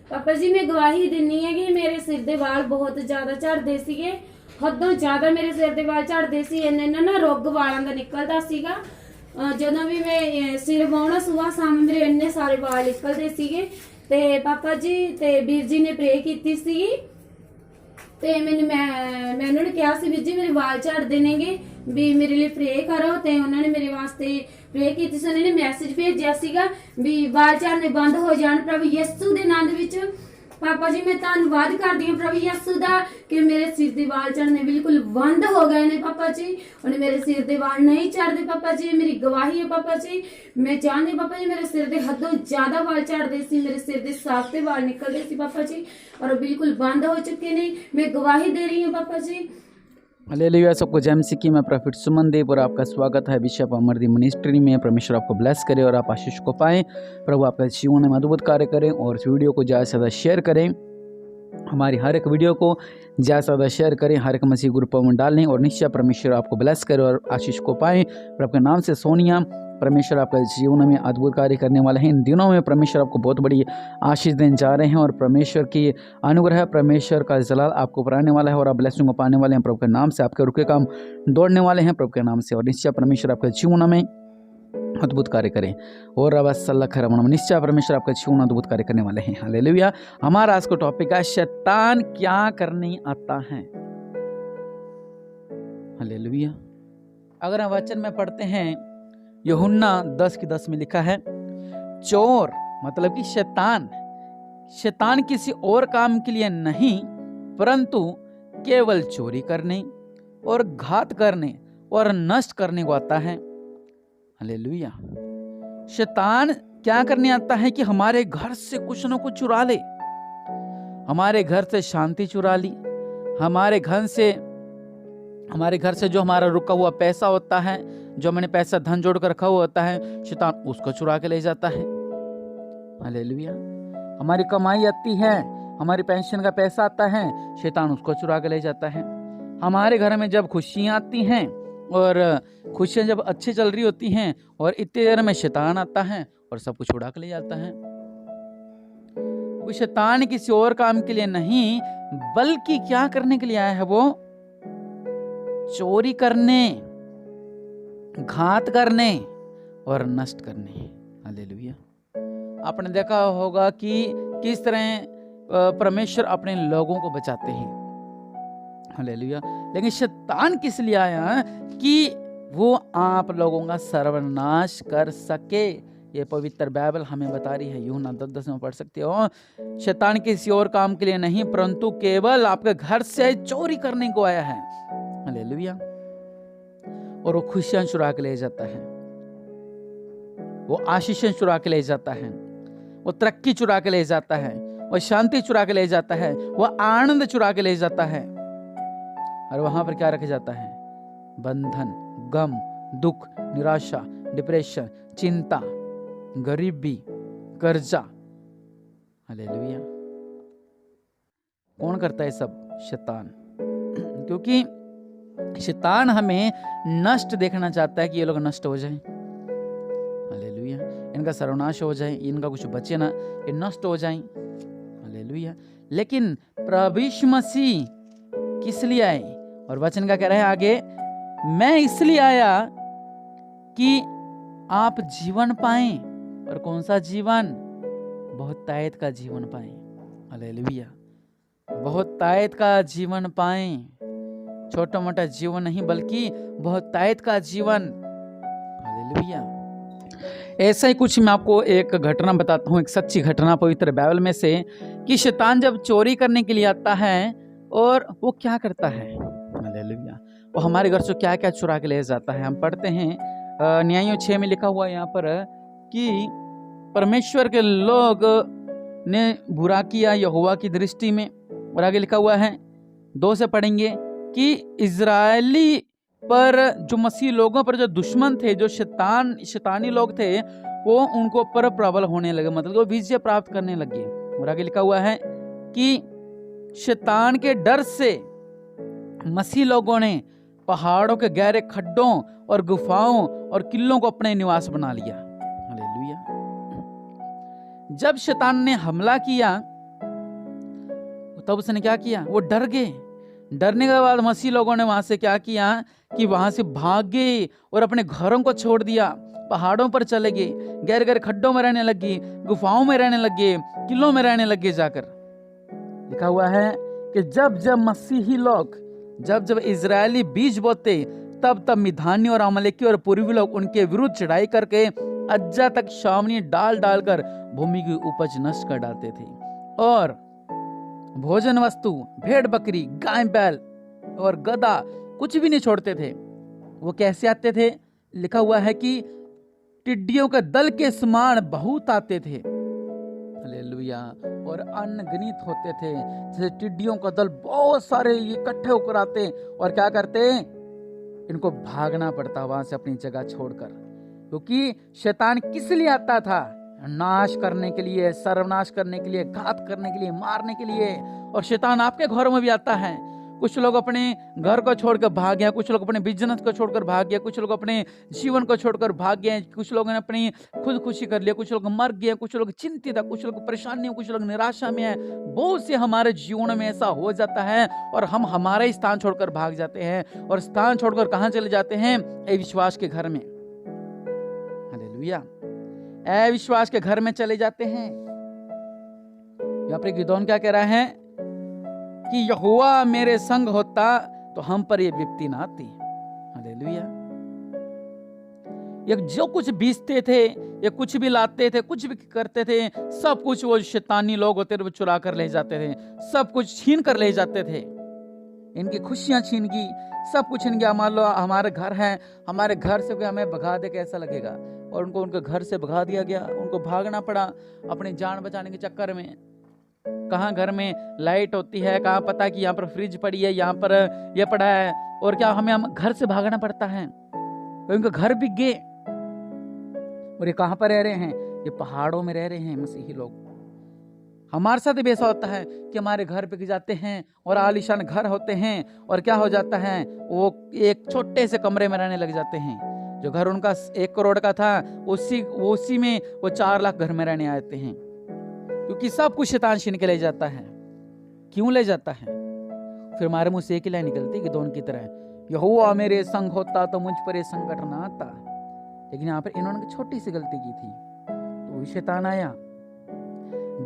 पापा जी मैं गवाही दिनी है कि मेरे सिर दे वाल बहुत ज्यादा झड़ਦੇ ਸੀਗੇ ਹੱਦੋਂ ਜ਼ਿਆਦਾ ਮੇਰੇ ਸਿਰ ਦੇ ਵਾਲ ਝੜਦੇ ਸੀ ਇਹਨਾਂ ਨਾ ਰੁੱਗ ਵਾਲਾਂ ਦਾ ਨਿਕਲਦਾ ਸੀਗਾ ਜਦੋਂ ਵੀ ਮੈਂ ਸਿਰ ਵਾਉਣਾ ਸੁਬਹ ਸ਼ਾਮ ਮੇਰੇ ਇੰਨੇ ਸਾਰੇ ਵਾਲ ਨਿਕਲਦੇ ਸੀਗੇ ਤੇ ਪਾਪਾ ਜੀ ਤੇ ਵੀਰ ਜੀ ਨੇ ਪ੍ਰੇ ਕੀਤੀ ਸੀ ਤੇ ਮੈਂ ਉਹਨਾਂ ਨੇ ਕਿਹਾ ਸੀ ਵੀਰ ਜੀ ਮੇਰੇ ਵਾਲ ਝੜਦੇ ਨੇਗੇ ਵੀ ਮੇਰੇ ਲਈ ਪ੍ਰੇ ਕਰੋ ਤੇ ਉਹਨਾਂ ਨੇ ਮੇਰੇ ਵਾਸਤੇ ਪ੍ਰੇ ਕੀਤੀ ਸੀ ਉਹਨਾਂ ਨੇ ਮੈਸੇਜ ਭੇਜਿਆ ਸੀਗਾ ਵੀ ਵਾਲ ਝੜਨੇ ਬੰਦ ਹੋ ਜਾਣ ਪ੍ਰਭੂ ਯਿਸੂ ਦੇ ਨਾਮ ਦੇ ਵਿੱਚ पापा जी मैं धन्यवाद करती हूँ प्रभु यीशु दा कि मेरे सिर दे वाल झड़ने बिल्कुल बंद हो गए ने पापा जी और मेरे सिर दे वाल नहीं झड़ते पापा जी मेरी गवाही है पापा जी मैं चाहती पापा जी मेरे सिर दे हदों ज्यादा वाल झड़ते सी मेरे सिर दे साफ वाल निकलते सी पापा जी और बिल्कुल बंद हो चुके ने मैं गवाही दे रही हूँ पापा जी। हालेलुया। सबको जय मसीह की। मैं प्रॉफिट सुमन देव और आपका स्वागत है बिशप अमरदीप मिनिस्ट्री में। परमेश्वर आपको ब्लेस करे और आप आशीष को पाएं। प्रभु आपका जीवन में अद्भुत कार्य करें और इस वीडियो को ज़्यादा से ज़्यादा शेयर करें। हमारी हर एक वीडियो को ज़्यादा से ज़्यादा शेयर करें, हर एक मसीह ग्रुप में डालें और निश्चय परमेश्वर आपको ब्लेस करे और आशीष को पाएं। प्रभु के नाम से सोनिया, परमेश्वर आपके जीवन में अद्भुत कार्य करने वाले हैं। इन दिनों में परमेश्वर आपको बहुत बड़ी आशीष देने जा रहे हैं और परमेश्वर की अनुग्रह, परमेश्वर का जलाल आपको ऊपर आने वाला है और आप ब्लेसिंग को पाने वाले हैं। प्रभु के नाम से आपके रुके काम दौड़ने वाले हैं प्रभु के नाम से और निश्चय परमेश्वर आपके जीवन में अद्भुत कार्य करें और अब निश्चय परमेश्वर आपका जीवन अद्भुत कार्य करने वाले हैं। हालेलुया। हमारा आज का टॉपिक है शैतान क्या करने आता है। हालेलुया। अगर हम वचन में पढ़ते हैं यूहन्ना 10:10 में लिखा है, चोर मतलब कि शैतान किसी और काम के लिए नहीं परंतु केवल चोरी करने और घात करने और नष्ट करने को आता है। हालेलुया। शैतान क्या करने आता है कि हमारे घर से कुछ न कुछ चुरा ले, हमारे घर से शांति चुरा ली, हमारे घर से जो हमारा रुका हुआ पैसा होता है, जो मैंने पैसा धन जोड़ कर रखा हुआ होता है, शैतान उसको चुरा के ले जाता है। हालेलुया। हमारी कमाई आती है, हमारी पेंशन का पैसा आता है, शैतान उसको चुरा के ले जाता है। हमारे घर में जब खुशियां आती हैं और खुशियां जब अच्छी चल रही होती हैं और इतनी देर में शैतान आता है और सब कुछ उड़ा के ले जाता है। वो शैतान किसी और काम के लिए नहीं बल्कि क्या करने के लिए आया है, वो चोरी करने, घात करने और नष्ट करने। हालेलुया। आपने देखा होगा कि किस तरह परमेश्वर अपने लोगों को बचाते हैं। हालेलुया। लेकिन शैतान किस लिए आया कि वो आप लोगों का सर्वनाश कर सके। ये पवित्र बाइबल हमें बता रही है। यूहन्ना 10:10 में पढ़ सकते हो, शैतान किसी और काम के लिए नहीं परंतु केवल आपके घर से चोरी करने को आया है। हालेलुया। और वो खुशियां चुरा के ले जाता है, वो आशीषें चुरा के ले जाता है, वो तरक्की चुरा के ले जाता है, वो शांति चुरा के ले जाता है, वो आनंद चुरा के ले जाता है। और वहां पर क्या रखा जाता है? बंधन, गम, दुख, निराशा, डिप्रेशन, चिंता, गरीबी, कर्जा। हालेलुया। कौन करता है सब? शैतान। क्योंकि शैतान हमें नष्ट देखना चाहता है कि ये लोग नष्ट हो जाएं। हालेलुया। इनका सर्वनाश हो जाए, इनका कुछ बचे ना, ये नष्ट हो जाएं। हालेलुया। लेकिन प्रभु यीशु मसीह किस लिए आए? और वचन का कह रहा है आगे, मैं इसलिए आया कि आप जीवन पाएं। और कौन सा जीवन? बहुतायत का जीवन पाएं। हालेलुया। बहुतायत का जीवन पाएं। छोटा मोटा जीवन नहीं बल्कि बहुतायत का जीवन। हालेलुया। ऐसा ही कुछ मैं आपको एक घटना बताता हूँ, एक सच्ची घटना पवित्र बाइबल में से, कि शैतान जब चोरी करने के लिए आता है और वो क्या करता है। हालेलुया। वो हमारे घर से क्या क्या चुरा के ले जाता है। हम पढ़ते हैं न्यायों 6 में लिखा हुआ है यहाँ पर कि परमेश्वर के लोग ने बुरा किया यहोवा की दृष्टि में। और आगे लिखा हुआ है 2 से पढ़ेंगे कि इजरायली पर जो मसीह लोगों पर जो दुश्मन थे, जो शैतानी लोग थे, वो उनको पर प्रबल होने लगे, मतलब वो विजय प्राप्त करने लगे। और आगे लिखा हुआ है कि शैतान के डर से मसीह लोगों ने पहाड़ों के गहरे खड्डों और गुफाओं और किलों को अपने निवास बना लिया। हालेलुया। जब शैतान ने हमला किया तब उसने क्या किया? वो डर गए। डरने के बाद मसीह लोगों ने वहां से क्या किया कि वहां से भाग गए और अपने घरों को छोड़ दिया, पहाड़ों पर चले गए, गहरे गहरे खड्डों में रहने लगे, गुफाओं में रहने लगे, किलों में रहने लगे। जाकर लिखा हुआ है कि जब जब मसीही लोग, जब जब इजरायली बीज बोते, तब तब मिधानी और अमलेकी और पूर्वी लोग उनके विरुद्ध चढ़ाई करके अज्जा तक छावनी डाल डालकर भूमि की उपज नष्ट कर डालते थे और भोजन वस्तु, भेड़ बकरी, गाय बैल और गधा कुछ भी नहीं छोड़ते थे। वो कैसे आते थे? लिखा हुआ है कि टिड्डियों के दल के समान बहुत आते थे। हालेलुया। और अनगिनत होते थे। जैसे टिड्डियों का दल बहुत सारे इकट्ठे होकर आते और क्या करते? इनको भागना पड़ता वहां से अपनी जगह छोड़कर, क्योंकि शैतान किस लिए आता था? नाश करने के लिए, सर्वनाश करने के लिए, घात करने के लिए, मारने के लिए। और शैतान आपके घरों में भी आता है। कुछ लोग अपने घर को छोड़कर भाग गए, कुछ लोग अपने बिजनेस को छोड़कर भाग गए, कुछ लोग अपने जीवन को छोड़कर भाग गए, कुछ लोगों ने अपनी खुद खुशी कर लिया, कुछ लोग मर गए, कुछ लोग चिंतित है, कुछ लोग परेशानी, कुछ लोग निराशा में है। बहुत से हमारे जीवन में ऐसा हो जाता है और हम हमारा स्थान छोड़कर भाग जाते हैं। और स्थान छोड़कर कहां चले जाते हैं? अविश्वास के घर में। हालेलुया। अविश्वास के घर में चले जाते हैं। यहाँ पर गिदोन क्या कह रहा है कि यहोवा मेरे संग होता तो हम पर ये विपत्ति ना आती। हालेलुया। ये जो कुछ बीजते थे, ये कुछ भी लाते थे, कुछ भी करते थे, सब कुछ वो शैतानी लोग होते थे, वो चुरा कर ले जाते थे, सब कुछ छीन कर ले जाते थे। इनकी खुशियां छीन की, सब कुछ छीन गया। मान लो हमारे घर है, हमारे घर से कोई हमें भगा दे, कैसा लगेगा? और उनको उनके घर से भगा दिया गया, उनको भागना पड़ा अपनी जान बचाने के चक्कर में। कहाँ घर में लाइट होती है, कहाँ पता कि यहाँ पर फ्रिज पड़ी है, यहाँ पर ये पड़ा है, और क्या हमें हम घर से भागना पड़ता है। उनके घर बिक गए। और ये कहाँ पर रह रहे हैं? ये पहाड़ों में रह रहे हैं मसीही लोग। हमारे साथ भी ऐसा होता है कि हमारे घर बिक जाते हैं और आलीशान घर होते हैं, और क्या हो जाता है? वो एक छोटे से कमरे में रहने लग जाते हैं। जो घर उनका 1 करोड़ का था, उसी में वो 4 लाख घर में रहने आते हैं, क्योंकि सब कुछ शैतान छीन के ले जाता है। क्यों ले जाता है? फिर हमारे मुंह से एक ही लाइन निकलती गिदोन की तरह, यहोवा मेरे संग होता तो मुझ पर ये संकट ना आता। लेकिन यहाँ पर इन्होंने छोटी सी गलती की थी तो ही शैतान आया।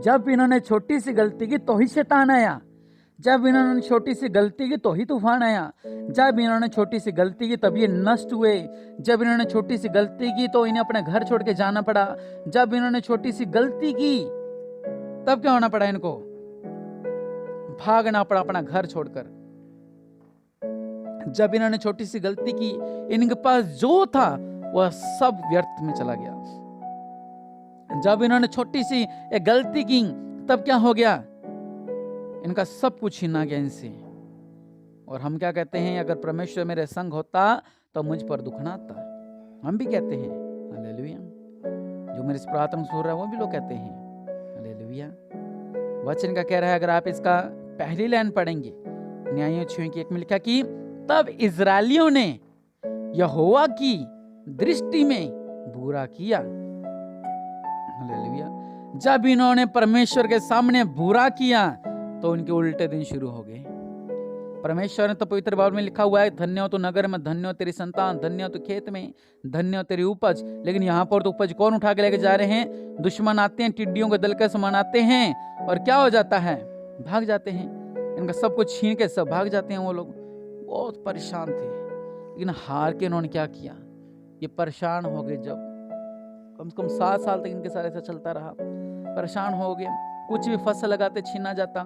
जब इन्होंने छोटी सी गलती की तो ही शैतान आया। जब इन्होंने छोटी सी गलती की तो ही तूफान आया। जब इन्होंने छोटी सी गलती की तब ये नष्ट हुए। जब इन्होंने छोटी सी गलती की तो इन्हें अपने घर छोड़ के जाना पड़ा। जब इन्होंने छोटी सी गलती की तब क्या होना पड़ा? इनको भागना पड़ा अपना घर छोड़कर। जब इन्होंने छोटी सी गलती की, इनके पास जो था वह सब व्यर्थ में चला गया। जब इन्होंने छोटी सी एक गलती की तब क्या हो गया? इनका सब कुछ छीना गया इनसे। और हम क्या कहते हैं? अगर परमेश्वर मेरे संग होता तो मुझ पर दुख ना आता। हम भी कहते हैं हालेलुया। जो मेरे इस प्रार्थना सुन रहा है वो भी लोग कहते हैं हालेलुया। वचन का कह रहा है, अगर आप इसका पहली लाइन पढ़ेंगे न्यायों 6:1 में लिखा कि तब इजरायलियों ने यहोवा की दृष्टि में बुरा किया। हालेलुया। जब इन्होंने परमेश्वर के सामने बुरा किया तो उनके उल्टे दिन शुरू हो गए। परमेश्वर ने तो पवित्र बाइबल में लिखा हुआ है, धन्य हो तो नगर में, धन्य हो तेरी संतान, धन्य हो तो खेत में, धन्य हो तेरी उपज। लेकिन यहाँ पर तो उपज कौन उठा के लेके जा रहे हैं? दुश्मन आते हैं, टिड्डियों के दल के समान आते हैं, और क्या हो जाता है? भाग जाते हैं। इनका सब कुछ छीन के सब भाग जाते हैं। वो लोग बहुत परेशान थे, लेकिन हार के इन्होंने क्या किया? ये परेशान हो गए। जब कम से कम 7 साल तक इनके साथ ऐसा चलता रहा, परेशान हो गए। कुछ भी फसल लगाते छीना जाता,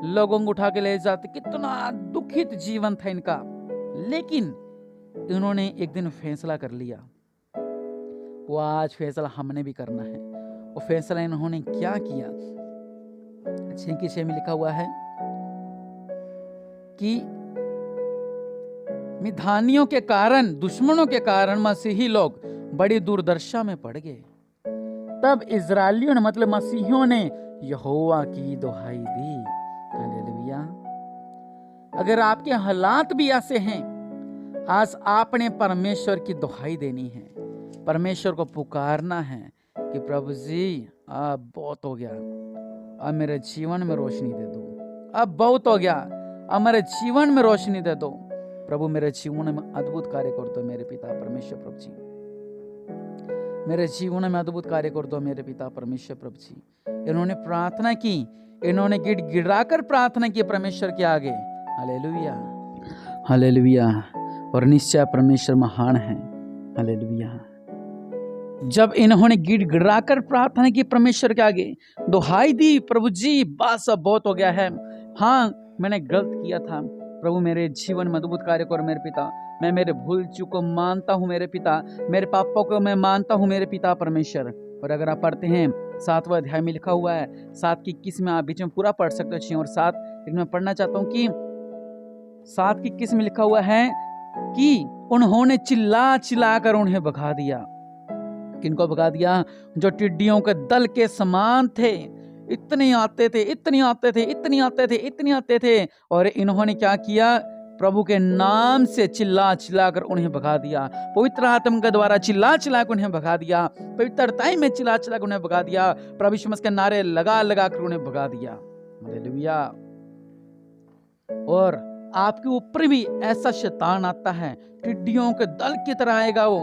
लोगों को उठा के ले जाते। कितना दुखित जीवन था इनका। लेकिन इन्होंने एक दिन फैसला कर लिया, वो आज फैसला हमने भी करना है। वो फैसला इन्होंने क्या किया? 6:6 में लिखा हुआ है कि मिधानियों के कारण, दुश्मनों के कारण मसीही लोग बड़ी दुर्दशा में पड़ गए। तब इजरायलियों ने, मतलब मसीहियों ने, यहोवा की दुहाई दी। हालेलुया। अगर आपके हालात भी ऐसे हैं, आज आपने परमेश्वर की दुहाई देनी है, परमेश्वर को पुकारना है कि प्रभु जी अब बहुत हो गया, अब मेरे जीवन में रोशनी दे दो, अब बहुत हो गया, अब मेरे जीवन में रोशनी दे दो। प्रभु मेरे जीवन में अद्भुत कार्य कर दो मेरे पिता परमेश्वर प्रभु जी, मेरे जीवन में अद्भुत कार्य कर दो मेरे पिता परमेश्वर प्रभु जी। इन्होंने प्रार्थना की, इन्होंने गिड़गिड़ाकर प्रार्थना की परमेश्वर के आगे। Hallelujah, hallelujah. और निश्चय परमेश्वर महान है। हालेलुया। जब इन्होंने गिड़गिड़ाकर प्रार्थना की परमेश्वर के आगे, दुहाई दी, प्रभु जी बस अब बहुत हो गया है, हाँ मैंने गलत किया था, प्रभु मेरे जीवन में अद्भुत कार्य करो मेरे पिता, मैं मेरे भूल चूक को मानता हूँ मेरे पिता, मेरे पापों को मैं मानता हूँ मेरे पिता परमेश्वर। और अगर आप पढ़ते हैं 7वां अध्याय में लिखा हुआ है, 7 की 21 में आप बीच में पूरा पढ़ सकते हो, 6 और 7, लेकिन मैं पढ़ना चाहता हूँ कि 7 की 21 में लिखा हुआ है कि उन्होंने चिल्ला चिल्ला कर उन्हें भगा दिया। किनको भगा दिया? जो टिड्डियों के दल के समान थे, इतने आते थे, इतने आते थे, इतने आते थे, इतने आते थे, और इन्होंने क्या किया? प्रभु के नाम से चिल्ला चिल्ला कर उन्हें भगा दिया, पवित्र आत्मा के द्वारा चिल्ला चिल्ला कर उन्हें भगा दिया, पवित्रता में चिल्ला चिल्ला कर उन्हें भगा दिया, प्रभु यीशु मसीह के नारे लगा लगा कर उन्हें भगा दिया। हालेलुया। और आपके ऊपर भी ऐसा शैतान आता है, टिड्डियों के दल की तरह आएगा। वो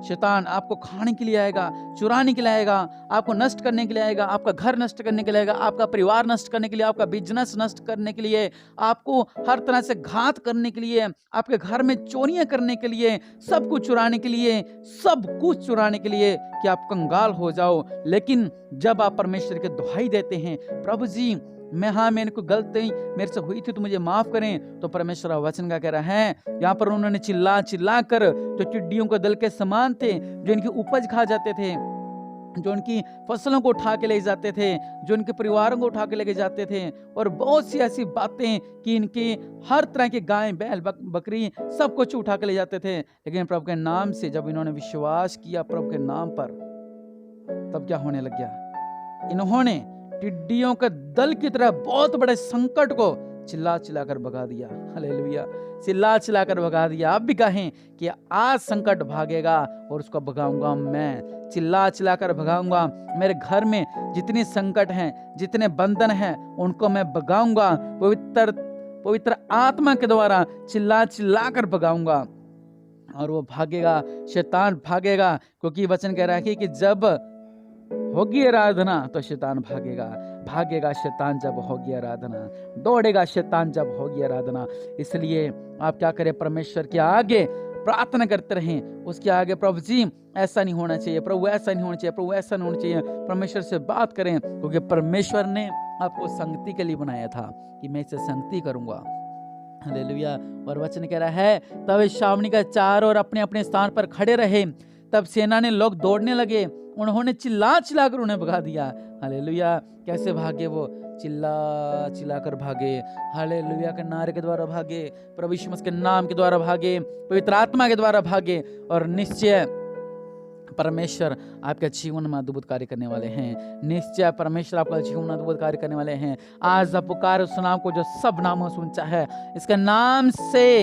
शैतान आपको खाने के लिए आएगा, चुराने के लिए आएगा, आपको नष्ट करने के लिए आएगा, आपका घर नष्ट करने के लिए आएगा, आपका परिवार नष्ट करने के लिए, आपका बिजनेस नष्ट करने के लिए, आपको हर तरह से घात करने के लिए, आपके घर में चोरियां करने के लिए, सब कुछ चुराने के लिए, सब कुछ चुराने के लिए कि आप कंगाल हो जाओ। लेकिन जब आप परमेश्वर के दुहाई देते हैं, प्रभु जी मैंने कोई गलती मेरे से हुई थी तो मुझे माफ करें, तो परमेश्वर वचन का कह रहा है, यहाँ पर उन्होंने चिल्ला चिल्ला कर, जो टिड्डियों के दल के समान थे, जो इनकी उपज खा जाते थे, जो उनकी फसलों को उठा के ले जाते थे, जो उनके परिवारों को उठा के लेके जाते थे, और बहुत सी ऐसी बातें कि इनके हर तरह के गाय बैल बकरी सब कुछ उठा के ले जाते थे। लेकिन प्रभु के नाम से जब इन्होंने विश्वास किया प्रभु के नाम पर, तब क्या होने लग गया? इन्होंने टिड्डियों के दल की तरह बहुत बड़े संकट को चिल्ला चिल्ला कर भगा दिया। हालेलुया। चिल्ला चिल्ला कर भगा दिया। आप भी कहें कि आज संकट भागेगा और उसको भगाऊंगा मैं, चिल्ला चिल्ला कर भगाऊंगा। मेरे घर में जितने संकट हैं, जितने बंधन हैं, उनको मैं भगाऊंगा, पवित्र आत्मा के द्वारा चिल्ला चिल्ला कर भगाऊंगा, और वो भागेगा, शैतान भागेगा। क्योंकि वचन कह रहा है कि जब होगी आराधना तो शैतान भागेगा, भागेगा शैतान जब होगी आराधना, दौड़ेगा शैतान जब होगी आराधना। इसलिए आप क्या करें? परमेश्वर के आगे प्रार्थना करते रहें, उसके आगे, प्रभु जी ऐसा नहीं होना चाहिए, प्रभु ऐसा नहीं होना चाहिए, प्रभु ऐसा नहीं होना चाहिए। परमेश्वर से बात करें, क्योंकि परमेश्वर ने आपको संगति के लिए बनाया था कि मैं इससे संगति करूंगा। हालेलुया। और वचन कह रहा है, तब छावनी का चारों ओर अपने अपने स्थान पर खड़े रहे। तब सेना ने लोग दौड़ने लगे, उन्होंने चिल्ला चिल्ला कर उन्हें भगा दिया। हालेलुया। कैसे भागे? वो चिल्ला चिल्ला कर भागे, हालेलुया के नारे के द्वारा भागे, प्रभु यीशु मसीह के नाम के द्वारा भागे, पवित्र आत्मा के द्वारा भागे। और निश्चय परमेश्वर आपके जीवन में अद्भुत कार्य करने वाले हैं। निश्चय परमेश्वर आपका जीवन में अद्भुत कार्य करने वाले हैं। आज आप पुकार उस नाम को जो सब नामों से ऊंचा है, इसके नाम से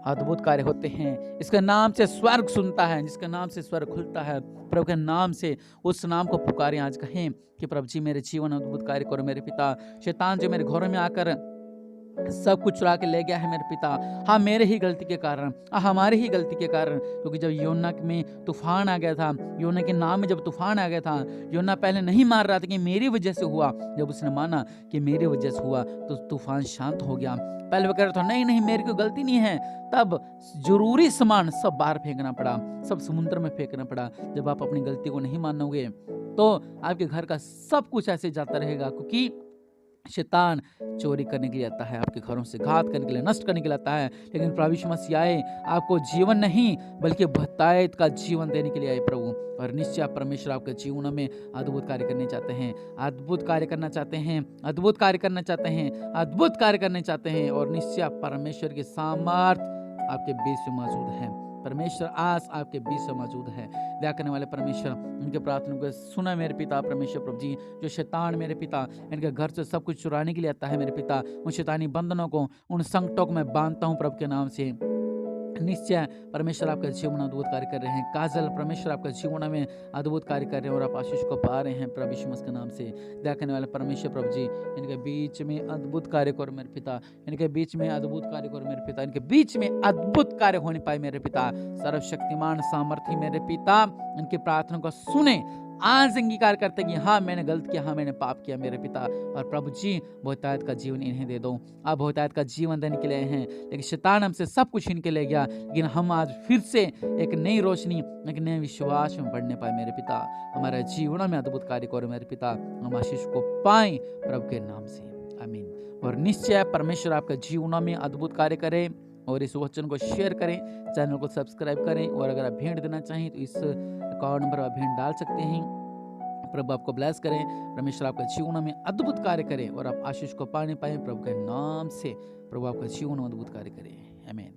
अद्भुत कार्य होते हैं। इसके नाम से स्वर्ग सुनता है, जिसके नाम से स्वर्ग खुलता है। प्रभु के नाम से उस नाम को पुकारें। आज कहें कि प्रभु जी मेरे जीवन में अद्भुत कार्य करो मेरे पिता। शैतान जो मेरे घरों में आकर सब कुछ चुरा के ले गया है मेरे पिता, हाँ मेरे ही गलती के कारण, हमारे ही गलती के कारण। क्योंकि जब योना में तूफान आ गया था, योना के नाम में जब तूफान आ गया था, योना पहले नहीं मान रहा था कि मेरी वजह से हुआ। जब उसने माना कि मेरी वजह से हुआ तो तूफान शांत हो गया। पहले वो कह रहा था नहीं नहीं मेरी कोई गलती नहीं है, तब जरूरी सामान सब बाहर फेंकना पड़ा, सब समुद्र में फेंकना पड़ा। जब आप अपनी गलती को नहीं मानोगे तो आपके घर का सब कुछ ऐसे जाता रहेगा। क्योंकि शैतान चोरी करने के लिए आता है, आपके घरों से घात करने के लिए, नष्ट करने के लिए आता है। लेकिन प्रभु यीशु मसीह आए आपको जीवन नहीं बल्कि बहुतायत का जीवन देने के लिए आए प्रभु। और निश्चय परमेश्वर आपके जीवन में अद्भुत कार्य करने चाहते हैं, अद्भुत कार्य करना चाहते हैं, अद्भुत कार्य करना चाहते हैं, अद्भुत कार्य करना चाहते हैं। और निश्चय परमेश्वर के सामर्थ आपके बीच में मौजूद है। परमेश्वर आज आपके बीच में मौजूद है। दया करने वाले परमेश्वर, उनके प्रार्थना को सुना मेरे पिता परमेश्वर प्रभु जी। जो शैतान मेरे पिता इनके घर से सब कुछ चुराने के लिए आता है मेरे पिता, उन शैतानी बंधनों को, उन संकटों को मैं बांधता हूँ प्रभु के नाम से। निश्चय परमेश्वर आपका जीवन में अद्भुत कार्य कर रहे हैं। काजल परमेश्वर आपका जीवन में अद्भुत कार्य कर रहे हैं और आप आशीष को पा रहे हैं प्रभु यीशु मसीह के नाम से। दया करने वाले परमेश्वर प्रभु जी, इनके बीच में अद्भुत कार्य करो मेरे पिता, इनके बीच में अद्भुत कार्य करो मेरे पिता, इनके बीच में अद्भुत कार्य होने पाए मेरे पिता। सर्वशक्तिमान सामर्थी मेरे पिता इनकी प्रार्थना को सुने, आज अंगीकार करते कि हाँ मैंने गलत किया, हाँ मैंने पाप किया मेरे पिता। और प्रभु जी बहुतायत का जीवन इन्हें दे दो। आप बहुतायत का जीवन देने के लिए हैं, लेकिन शैतान हमसे सब कुछ इनके ले गया, लेकिन हम आज फिर से एक नई रोशनी, एक नए विश्वास में बढ़ने पाए मेरे पिता। हमारे जीवन में अद्भुत कार्य करो मेरे पिता, हम आशीष को पाएं प्रभु के नाम से, आमीन। और निश्चय परमेश्वर आपका जीवन में अद्भुत कार्य करे। और इस वचन को शेयर करें, चैनल को सब्सक्राइब करें। और अगर आप भेंट देना चाहें तो इस अकाउंट नंबर आप भेंट डाल सकते हैं। प्रभु आपको ब्लेस करें, परमेश्वर आपका जीवन में अद्भुत कार्य करें और आप आशीष को पाने पाए प्रभु के नाम से। प्रभु आपका जीवन में अद्भुत कार्य करें, आमीन।